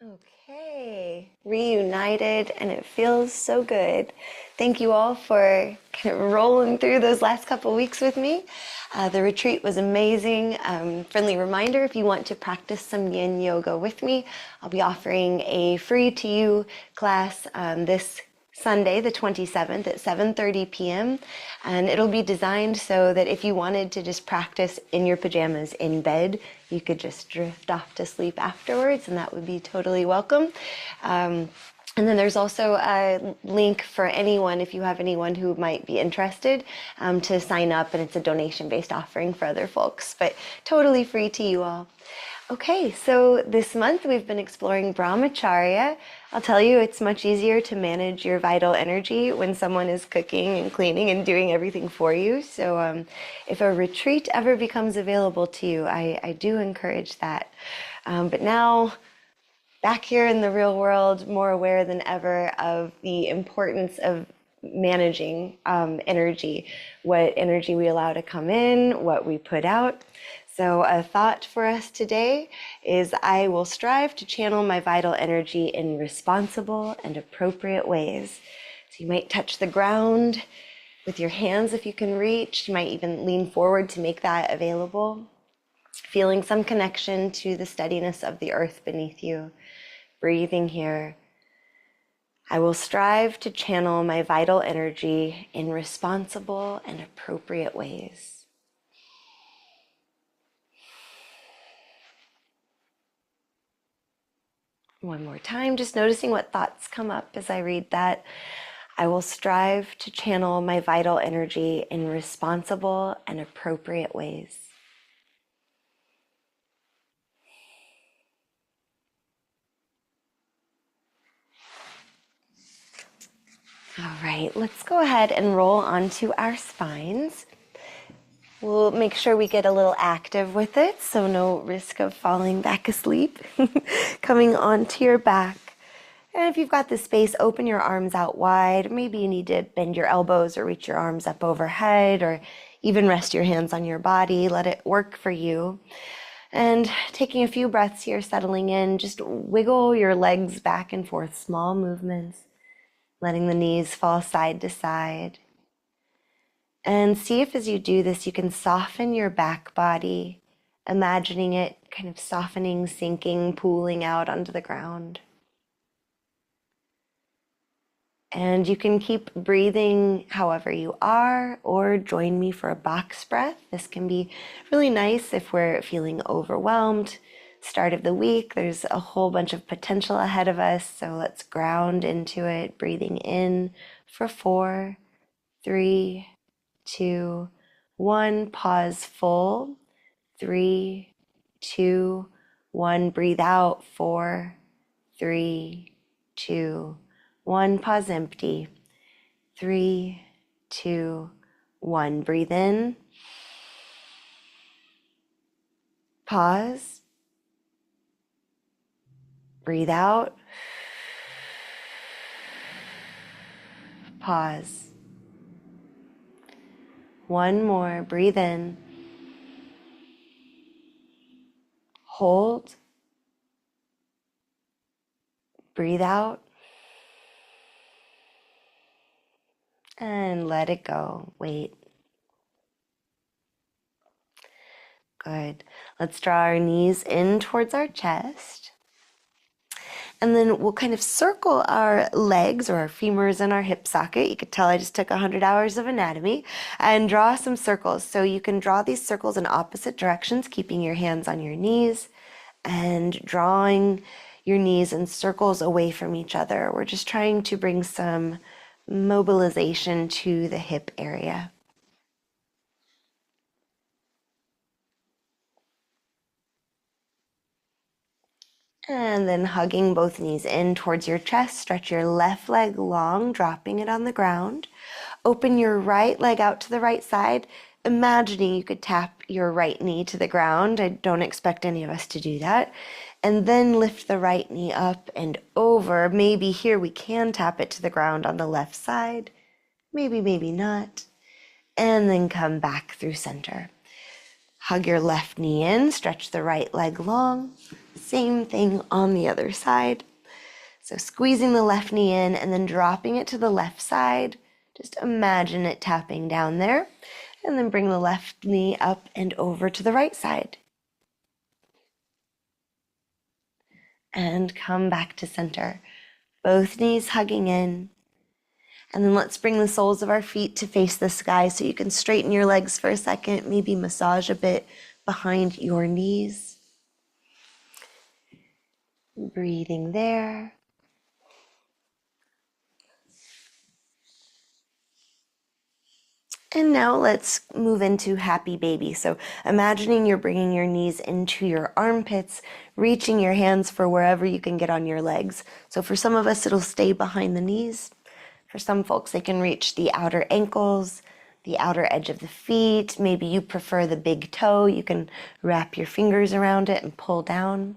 Okay, reunited, and it feels so good. Thank you all for kind of rolling through those last couple weeks with me. The retreat was amazing. Friendly reminder, if you want to practice some yin yoga with me, I'll be offering a free to you class this Sunday, the 27th at 7:30 p.m. And it'll be designed so that if you wanted to just practice in your pajamas in bed, you could just drift off to sleep afterwards, and that would be totally welcome. And then there's also a link for anyone, if you have anyone who might be interested, to sign up, and it's a donation-based offering for other folks, but totally free to you all. Okay, so this month we've been exploring brahmacharya. I'll tell you, it's much easier to manage your vital energy when someone is cooking and cleaning and doing everything for you. So if a retreat ever becomes available to you, I do encourage that. But now, back here in the real world, more aware than ever of the importance of managing energy, what energy we allow to come in, what we put out. So a thought for us today is I will strive to channel my vital energy in responsible and appropriate ways. So you might touch the ground with your hands if you can reach. You might even lean forward to make that available. Feeling some connection to the steadiness of the earth beneath you. Breathing here. I will strive to channel my vital energy in responsible and appropriate ways. One more time, just noticing what thoughts come up as I read that. I will strive to channel my vital energy in responsible and appropriate ways. All right, let's go ahead and roll onto our spines. We'll make sure we get a little active with it, so no risk of falling back asleep. Coming onto your back. And if you've got the space, open your arms out wide. Maybe you need to bend your elbows or reach your arms up overhead, or even rest your hands on your body. Let it work for you. And taking a few breaths here, settling in, just wiggle your legs back and forth, small movements, letting the knees fall side to side. And see if as you do this, you can soften your back body, imagining it kind of softening, sinking, pooling out onto the ground. And you can keep breathing however you are, or join me for a box breath. This can be really nice if we're feeling overwhelmed. Start of the week, there's a whole bunch of potential ahead of us, so let's ground into it, breathing in for 4, 3, 2, 1. Pause full. 3, 2, 1. Breathe out. 4, 3, 2, 1. Pause empty. 3, 2, 1. Breathe in. Pause. Breathe out. Pause. One more. Breathe in. Hold. Breathe out. And let it go. Wait. Good. Let's draw our knees in towards our chest. And then we'll kind of circle our legs or our femurs in our hip socket. You could tell I just took 100 hours of anatomy, and draw some circles. So you can draw these circles in opposite directions, keeping your hands on your knees and drawing your knees in circles away from each other. We're just trying to bring some mobilization to the hip area. And then hugging both knees in towards your chest, stretch your left leg long, dropping it on the ground. Open your right leg out to the right side, imagining you could tap your right knee to the ground. I don't expect any of us to do that. And then lift the right knee up and over. Maybe here we can tap it to the ground on the left side. Maybe, maybe not. And then come back through center. Hug your left knee in, stretch the right leg long. Same thing on the other side. So squeezing the left knee in and then dropping it to the left side. Just imagine it tapping down there. And then bring the left knee up and over to the right side. And come back to center. Both knees hugging in. And then let's bring the soles of our feet to face the sky so you can straighten your legs for a second, maybe massage a bit behind your knees. Breathing there. And now let's move into happy baby. So imagining you're bringing your knees into your armpits, reaching your hands for wherever you can get on your legs. So for some of us, it'll stay behind the knees. For some folks, they can reach the outer ankles, the outer edge of the feet. Maybe you prefer the big toe. You can wrap your fingers around it and pull down.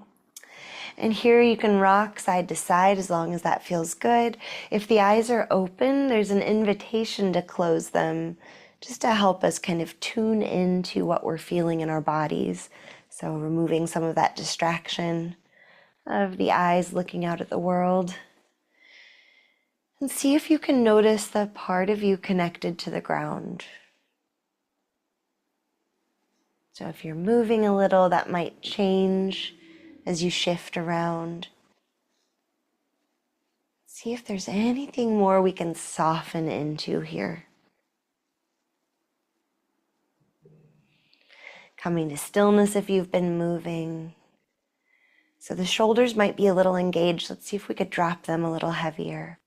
And here you can rock side to side as long as that feels good. If the eyes are open, there's an invitation to close them just to help us kind of tune into what we're feeling in our bodies. So removing some of that distraction of the eyes looking out at the world. And see if you can notice the part of you connected to the ground. So if you're moving a little, that might change as you shift around. See if there's anything more we can soften into here. Coming to stillness if you've been moving. So the shoulders might be a little engaged. Let's see if we could drop them a little heavier.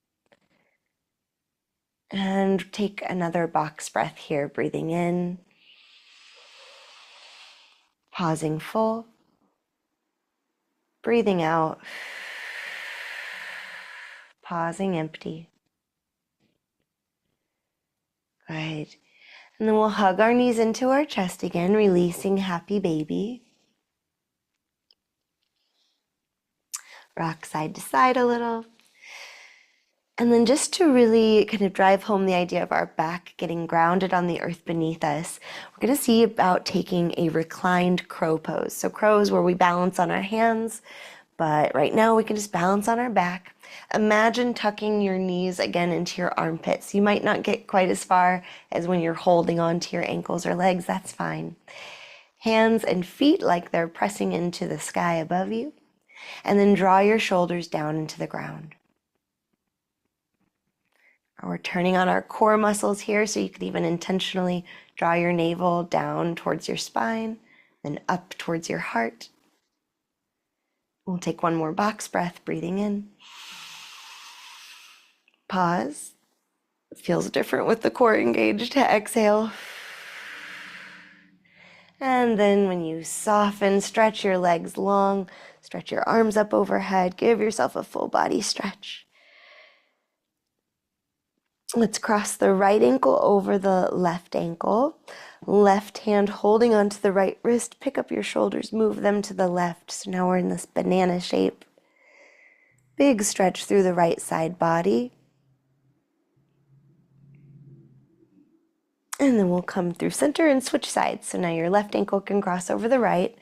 And take another box breath here, breathing in. Pausing full. Breathing out. Pausing empty. Good. And then we'll hug our knees into our chest again, releasing happy baby. Rock side to side a little. And then just to really kind of drive home the idea of our back getting grounded on the earth beneath us, we're going to see about taking a reclined crow pose. So crow is where we balance on our hands, but right now we can just balance on our back. Imagine tucking your knees again into your armpits. You might not get quite as far as when you're holding on to your ankles or legs. That's fine. Hands and feet like they're pressing into the sky above you. And then draw your shoulders down into the ground. We're turning on our core muscles here, so you could even intentionally draw your navel down towards your spine, then up towards your heart. We'll take one more box breath, breathing in. Pause. It feels different with the core engaged. Exhale. And then when you soften, stretch your legs long, stretch your arms up overhead, give yourself a full body stretch. Let's cross the right ankle over the left ankle. Left hand holding onto the right wrist. Pick up your shoulders, move them to the left. So now we're in this banana shape. Big stretch through the right side body. And then we'll come through center and switch sides. So now your left ankle can cross over the right.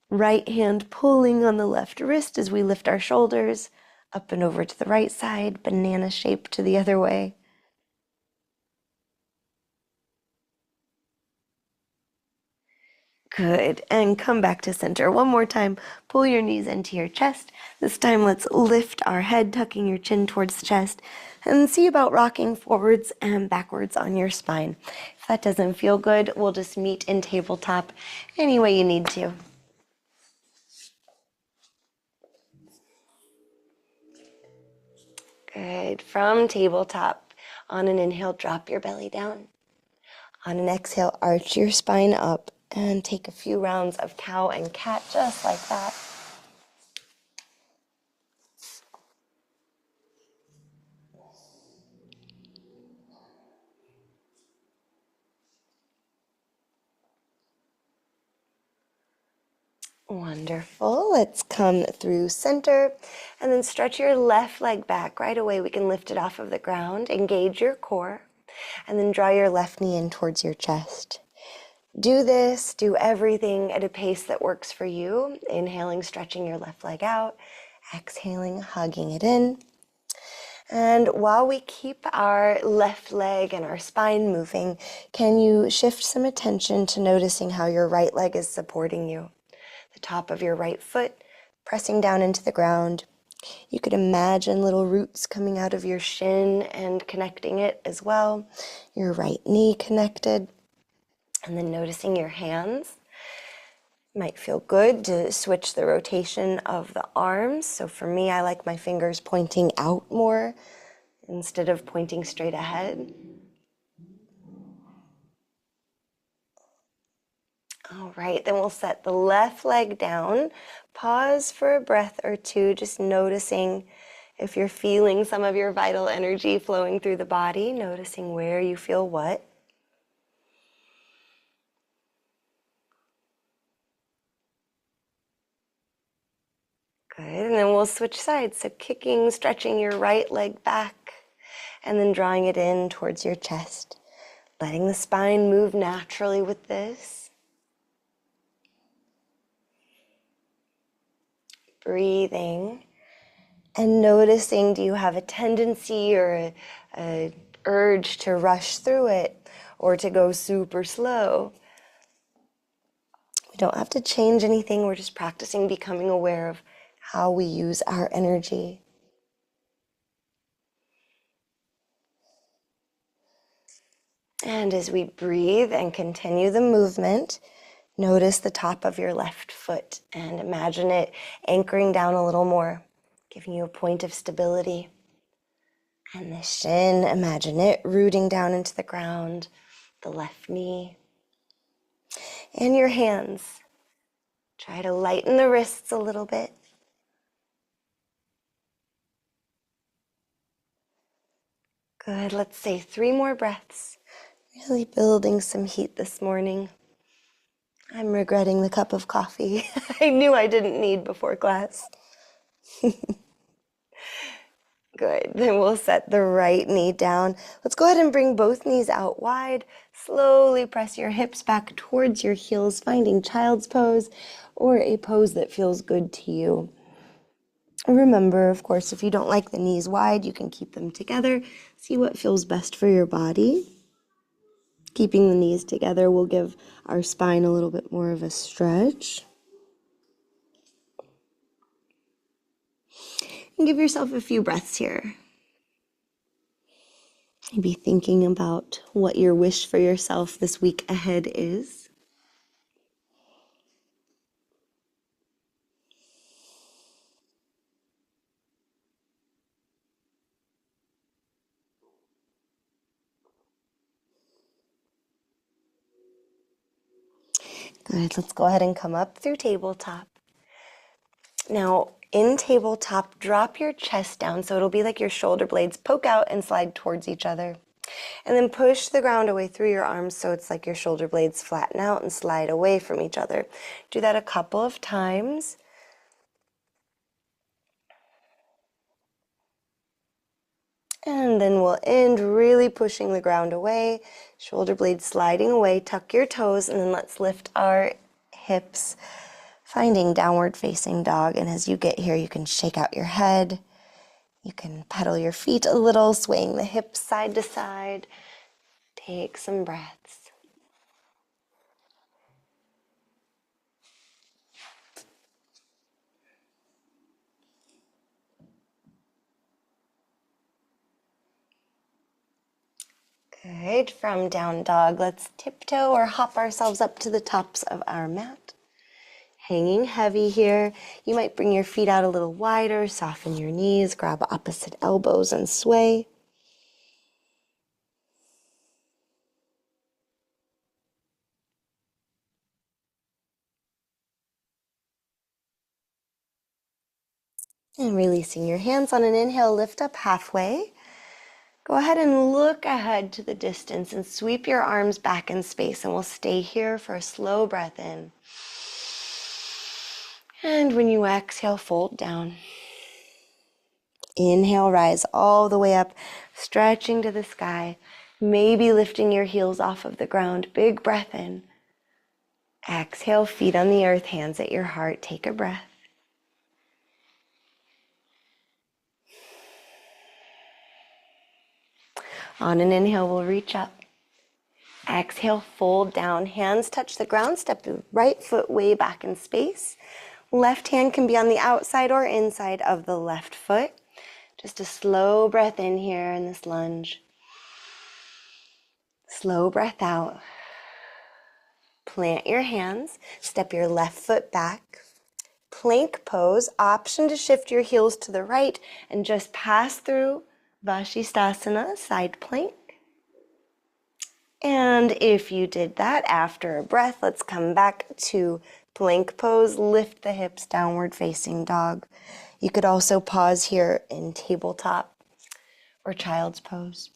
Right hand pulling on the left wrist as we lift our shoulders up and over to the right side. Banana shape to the other way. Good, and come back to center. One more time, pull your knees into your chest. This time let's lift our head, tucking your chin towards the chest, and see about rocking forwards and backwards on your spine. If that doesn't feel good, we'll just meet in tabletop any way you need to. Good, from tabletop, on an inhale, drop your belly down. On an exhale, arch your spine up. And take a few rounds of cow and cat, just like that. Wonderful. Let's come through center and then stretch your left leg back. Right away, we can lift it off of the ground, engage your core, and then draw your left knee in towards your chest. Do this, do everything at a pace that works for you. Inhaling, stretching your left leg out. Exhaling, hugging it in. And while we keep our left leg and our spine moving, can you shift some attention to noticing how your right leg is supporting you? The top of your right foot pressing down into the ground. You could imagine little roots coming out of your shin and connecting it as well. Your right knee connected. And then noticing your hands. Might feel good to switch the rotation of the arms. So for me, I like my fingers pointing out more instead of pointing straight ahead. All right, then we'll set the left leg down. Pause for a breath or two, just noticing if you're feeling some of your vital energy flowing through the body, noticing where you feel what. Good, and then we'll switch sides. So kicking, stretching your right leg back, and then drawing it in towards your chest. Letting the spine move naturally with this. Breathing and noticing, do you have a tendency or a urge to rush through it or to go super slow? We don't have to change anything. We're just practicing becoming aware of how we use our energy. And as we breathe and continue the movement, notice the top of your left foot and imagine it anchoring down a little more, giving you a point of stability. And the shin, imagine it rooting down into the ground, the left knee. And your hands, try to lighten the wrists a little bit. Good, let's say 3 more breaths. Really building some heat this morning. I'm regretting the cup of coffee I knew I didn't need before class. Good, then we'll set the right knee down. Let's go ahead and bring both knees out wide. Slowly press your hips back towards your heels, finding child's pose or a pose that feels good to you. Remember, of course, if you don't like the knees wide, you can keep them together. See what feels best for your body. Keeping the knees together will give our spine a little bit more of a stretch. And give yourself a few breaths here. Maybe thinking about what your wish for yourself this week ahead is. Good, let's go ahead and come up through tabletop. Now, in tabletop, drop your chest down so it'll be like your shoulder blades poke out and slide towards each other. And then push the ground away through your arms so it's like your shoulder blades flatten out and slide away from each other. Do that a couple of times. And then we'll end really pushing the ground away, shoulder blades sliding away, tuck your toes, and then let's lift our hips, finding downward facing dog. And as you get here, you can shake out your head. You can pedal your feet a little, swaying the hips side to side. Take some breaths. Good. From down dog, let's tiptoe or hop ourselves up to the tops of our mat. Hanging heavy here. You might bring your feet out a little wider, soften your knees, grab opposite elbows and sway. And releasing your hands on an inhale, lift up halfway. Go ahead and look ahead to the distance and sweep your arms back in space, and we'll stay here for a slow breath in. And when you exhale, fold down. Inhale, rise all the way up, stretching to the sky, maybe lifting your heels off of the ground. Big breath in. Exhale, feet on the earth, hands at your heart. Take a breath. On an inhale, we'll reach up. Exhale, fold down, hands touch the ground, step the right foot way back in space. Left hand can be on the outside or inside of the left foot. Just a slow breath in here in this lunge. Slow breath out. Plant your hands, step your left foot back. Plank pose, option to shift your heels to the right and just pass through Vashisthasana, side plank. And if you did that after a breath, let's come back to plank pose, lift the hips, downward facing dog. You could also pause here in tabletop or child's pose.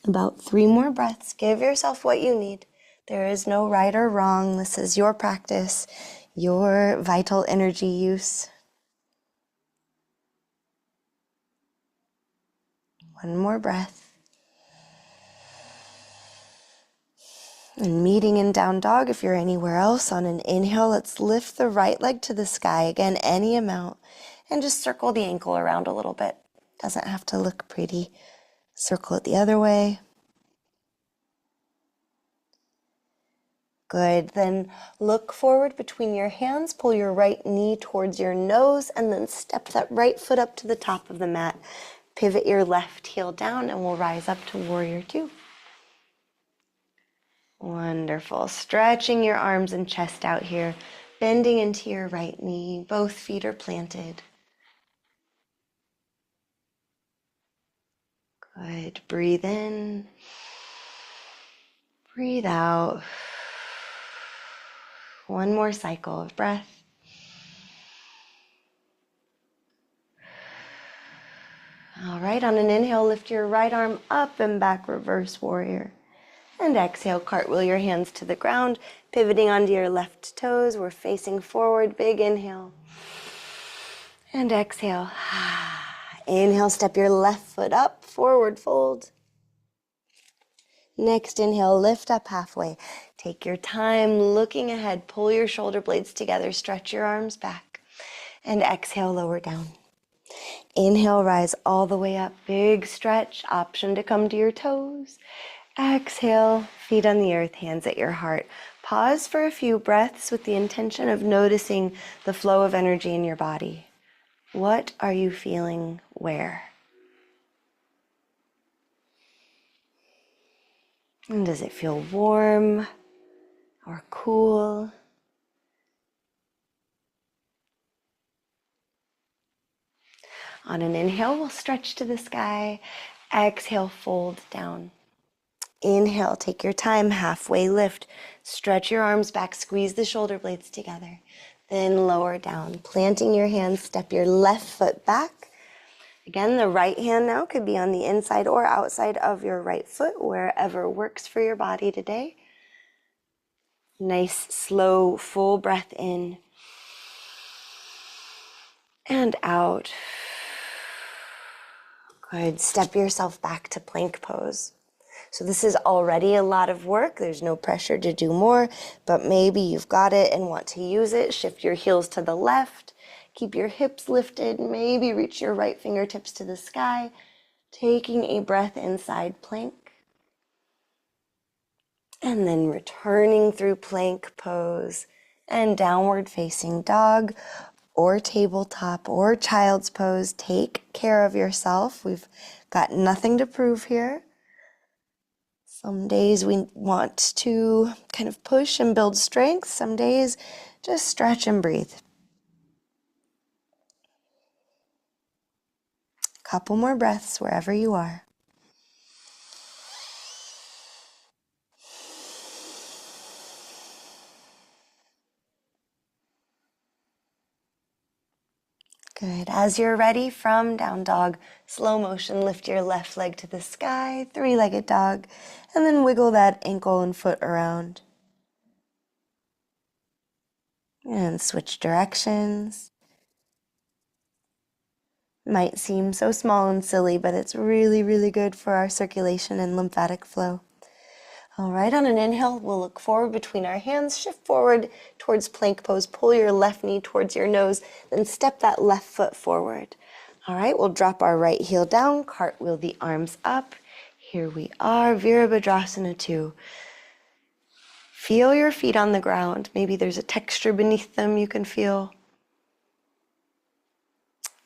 About 3 more breaths. Give yourself what you need. There is no right or wrong. This is your practice, your vital energy use. 1 more breath. And meeting in down dog, if you're anywhere else, on an inhale, let's lift the right leg to the sky. Again, any amount. And just circle the ankle around a little bit. Doesn't have to look pretty. Circle it the other way. Good. Then look forward between your hands. Pull your right knee towards your nose. And then step that right foot up to the top of the mat. Pivot your left heel down and we'll rise up to Warrior 2. Wonderful. Stretching your arms and chest out here. Bending into your right knee. Both feet are planted. Good. Breathe in. Breathe out. 1 more cycle of breath. All right, on an inhale, lift your right arm up and back, reverse warrior. And exhale, cartwheel your hands to the ground, pivoting onto your left toes. We're facing forward, big inhale. And exhale. Inhale, step your left foot up, forward fold. Next inhale, lift up halfway. Take your time looking ahead, pull your shoulder blades together, stretch your arms back. And exhale, lower down. Inhale, rise all the way up, big stretch, option to come to your toes. Exhale, feet on the earth, hands at your heart. Pause for a few breaths with the intention of noticing the flow of energy in your body. What are you feeling where? And does it feel warm or cool? On an inhale, we'll stretch to the sky. Exhale, fold down. Inhale, take your time, halfway lift. Stretch your arms back, squeeze the shoulder blades together. Then lower down, planting your hands, step your left foot back. Again, the right hand now could be on the inside or outside of your right foot, wherever works for your body today. Nice, slow, full breath in and out. Good. Step yourself back to plank pose. So this is already a lot of work. There's no pressure to do more, but maybe you've got it and want to use it. Shift your heels to the left. Keep your hips lifted. Maybe reach your right fingertips to the sky. Taking a breath inside plank. And then returning through plank pose and downward facing dog or tabletop or child's pose. Take care of yourself. We've got nothing to prove here. Some days we want to kind of push and build strength. Some days just stretch and breathe. Couple more breaths wherever you are. Good. As you're ready, from down dog, slow motion, lift your left leg to the sky, 3-legged dog, and then wiggle that ankle and foot around. And switch directions. Might seem so small and silly, but it's really, really good for our circulation and lymphatic flow. All right, on an inhale, we'll look forward between our hands, shift forward towards plank pose, pull your left knee towards your nose, then step that left foot forward. All right, we'll drop our right heel down, cartwheel the arms up. Here we are, Virabhadrasana 2. Feel your feet on the ground. Maybe there's a texture beneath them you can feel.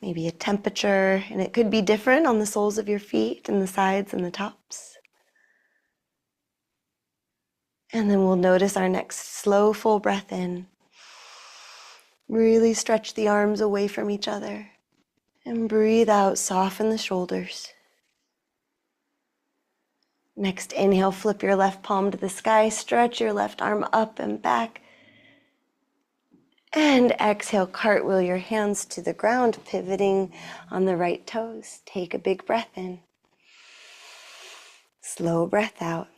Maybe a temperature, and it could be different on the soles of your feet and the sides and the tops. And then we'll notice our next slow, full breath in. Really stretch the arms away from each other. And breathe out, soften the shoulders. Next inhale, flip your left palm to the sky, stretch your left arm up and back. And exhale, cartwheel your hands to the ground, pivoting on the right toes. Take a big breath in. Slow breath out.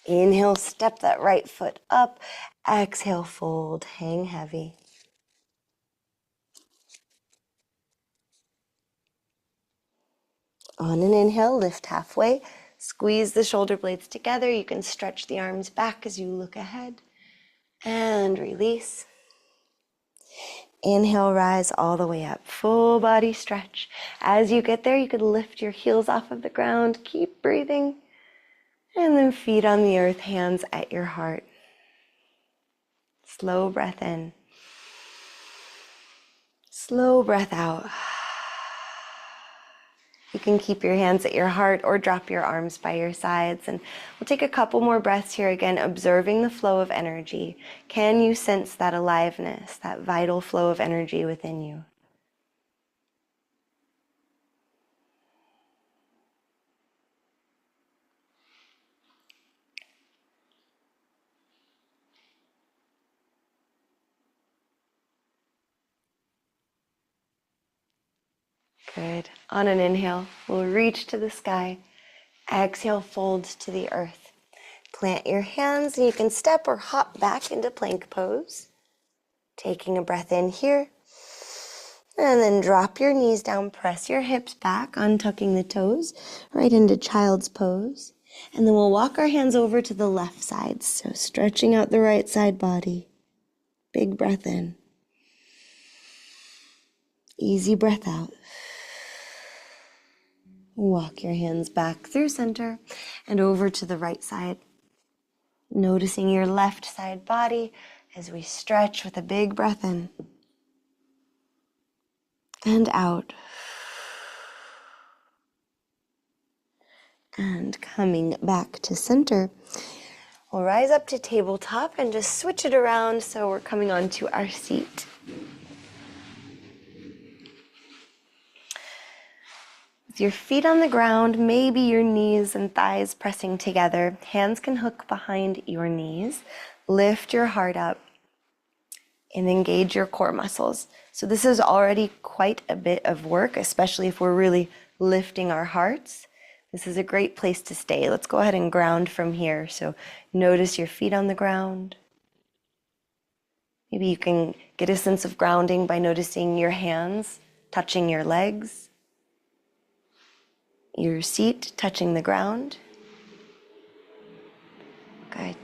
Inhale, step that right foot up. Exhale, fold, hang heavy. On an inhale, lift halfway. Squeeze the shoulder blades together. You can stretch the arms back as you look ahead. And release. Inhale, rise all the way up. Full body stretch. As you get there, you could lift your heels off of the ground. Keep breathing. And then feet on the earth, hands at your heart. Slow breath in. Slow breath out. You can keep your hands at your heart or drop your arms by your sides. And we'll take a couple more breaths here again, observing the flow of energy. Can you sense that aliveness, that vital flow of energy within you? Good. On an inhale, we'll reach to the sky. Exhale, fold to the earth. Plant your hands and you can step or hop back into plank pose. Taking a breath in here. And then drop your knees down, press your hips back, untucking the toes, right into child's pose. And then we'll walk our hands over to the left side. So stretching out the right side body. Big breath in. Easy breath out. Walk your hands back through center and over to the right side. Noticing your left side body as we stretch with a big breath in. And out. And coming back to center. We'll rise up to tabletop and just switch it around so we're coming onto our seat. With your feet on the ground, maybe your knees and thighs pressing together. Hands can hook behind your knees. Lift your heart up and engage your core muscles. So this is already quite a bit of work, especially if we're really lifting our hearts. This is a great place to stay. Let's go ahead and ground from here. So notice your feet on the ground. Maybe you can get a sense of grounding by noticing your hands touching your legs. Your seat touching the ground. Good.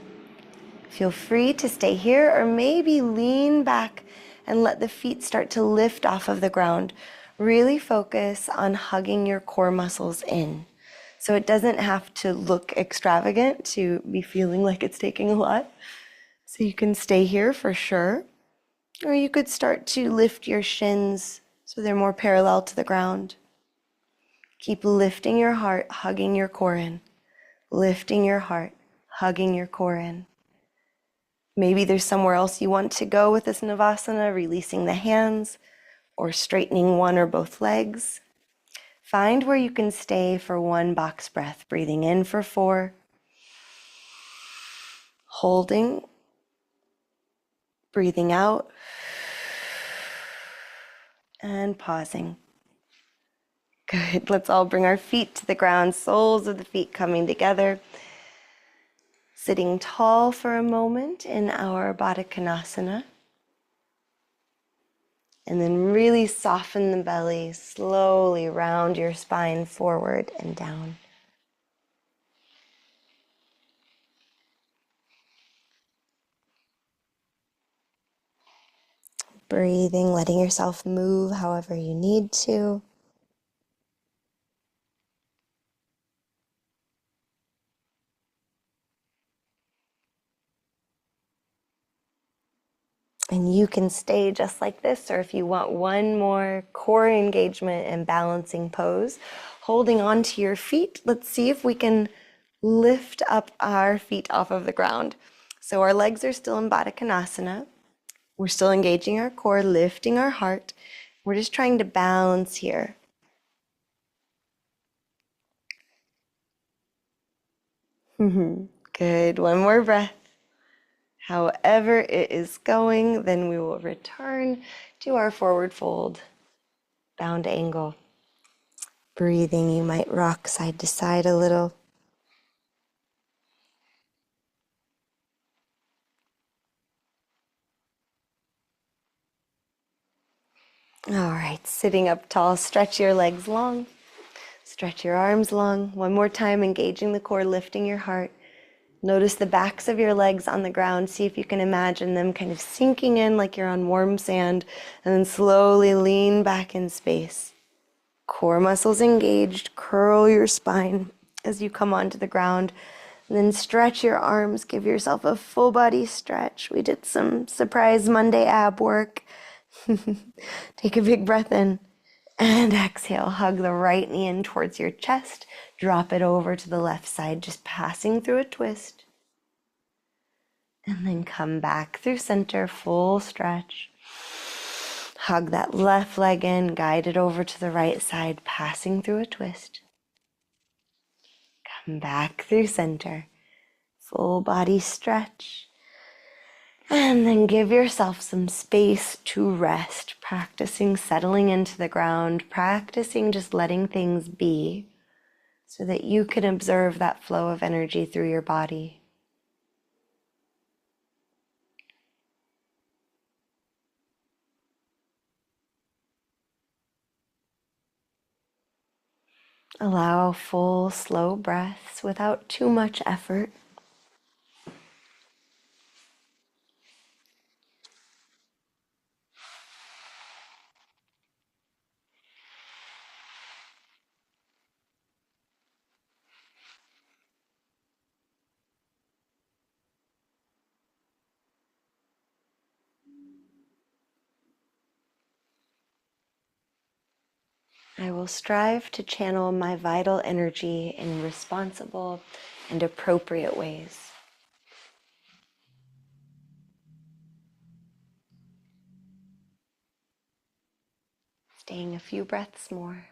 Feel free to stay here or maybe lean back and let the feet start to lift off of the ground. Really focus on hugging your core muscles in. So it doesn't have to look extravagant to be feeling like it's taking a lot. So you can stay here for sure. Or you could start to lift your shins so they're more parallel to the ground. Keep lifting your heart, hugging your core in. Lifting your heart, hugging your core in. Maybe there's somewhere else you want to go with this Navasana, releasing the hands or straightening one or both legs. Find where you can stay for one box breath, breathing in for 4, holding, breathing out, and pausing. Good. Let's all bring our feet to the ground, soles of the feet coming together. Sitting tall for a moment in our Baddha Konasana. And then really soften the belly, slowly round your spine forward and down. breathing, letting yourself move however you need to. And you can stay just like this, or if you want one more core engagement and balancing pose, holding on to your feet, let's see if we can lift up our feet off of the ground. So our legs are still in Baddha Konasana. We're still engaging our core, lifting our heart. We're just trying to balance here. Good. One more breath. However it is going, then we will return to our forward fold, bound angle. Breathing, you might rock side to side a little. All right, sitting up tall, stretch your legs long, stretch your arms long. One more time, engaging the core, lifting your heart. Notice the backs of your legs on the ground. See if you can imagine them kind of sinking in like you're on warm sand, and then slowly lean back in space. Core muscles engaged, curl your spine as you come onto the ground. And then stretch your arms, give yourself a full body stretch. We did some surprise Monday ab work. Take a big breath in and exhale. Hug the right knee in towards your chest. Drop it over to the left side, just passing through a twist. And then come back through center, full stretch. Hug that left leg in, guide it over to the right side, passing through a twist. Come back through center, full body stretch. And then give yourself some space to rest, practicing settling into the ground, practicing just letting things be so that you can observe that flow of energy through your body. Allow full, slow breaths without too much effort. I will strive to channel my vital energy in responsible and appropriate ways. Staying a few breaths more.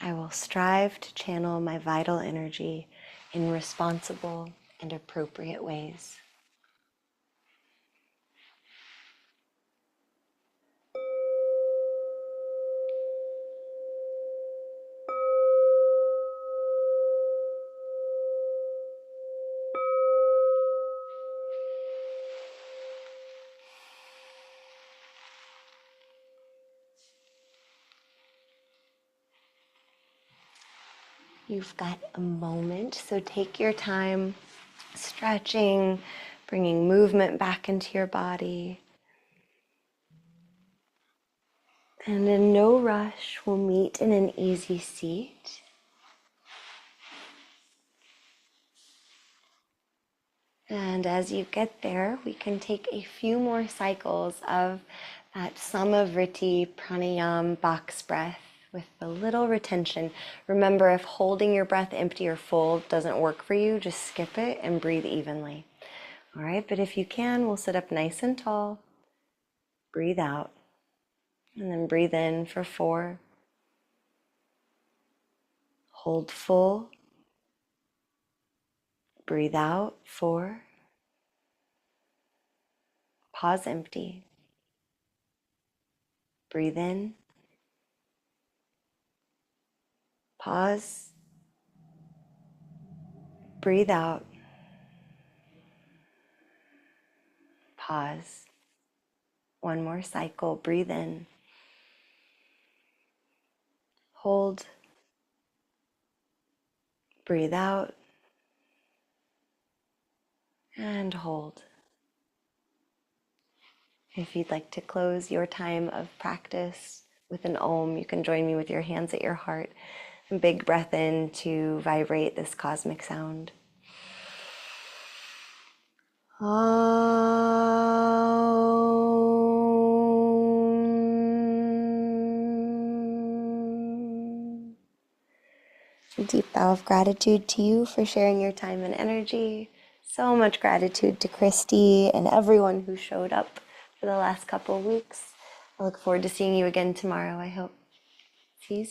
I will strive to channel my vital energy in responsible and appropriate ways. You've got a moment, so take your time stretching, bringing movement back into your body. And in no rush, we'll meet in an easy seat. And as you get there, we can take a few more cycles of that Samavriti Pranayam box breath with a little retention. Remember, if holding your breath empty or full doesn't work for you, just skip it and breathe evenly. All right, but if you can, we'll sit up nice and tall. Breathe out. And then breathe in for 4. Hold full. Breathe out, 4. Pause empty. Breathe in. Pause. Breathe out. Pause. One more cycle. Breathe in. Hold. Breathe out. And hold. If you'd like to close your time of practice with an Om, you can join me with your hands at your heart. And big breath in to vibrate this cosmic sound. A deep bow of gratitude to you for sharing your time and energy. So much gratitude to Christy and everyone who showed up for the last couple of weeks. I look forward to seeing you again tomorrow, I hope. See you soon.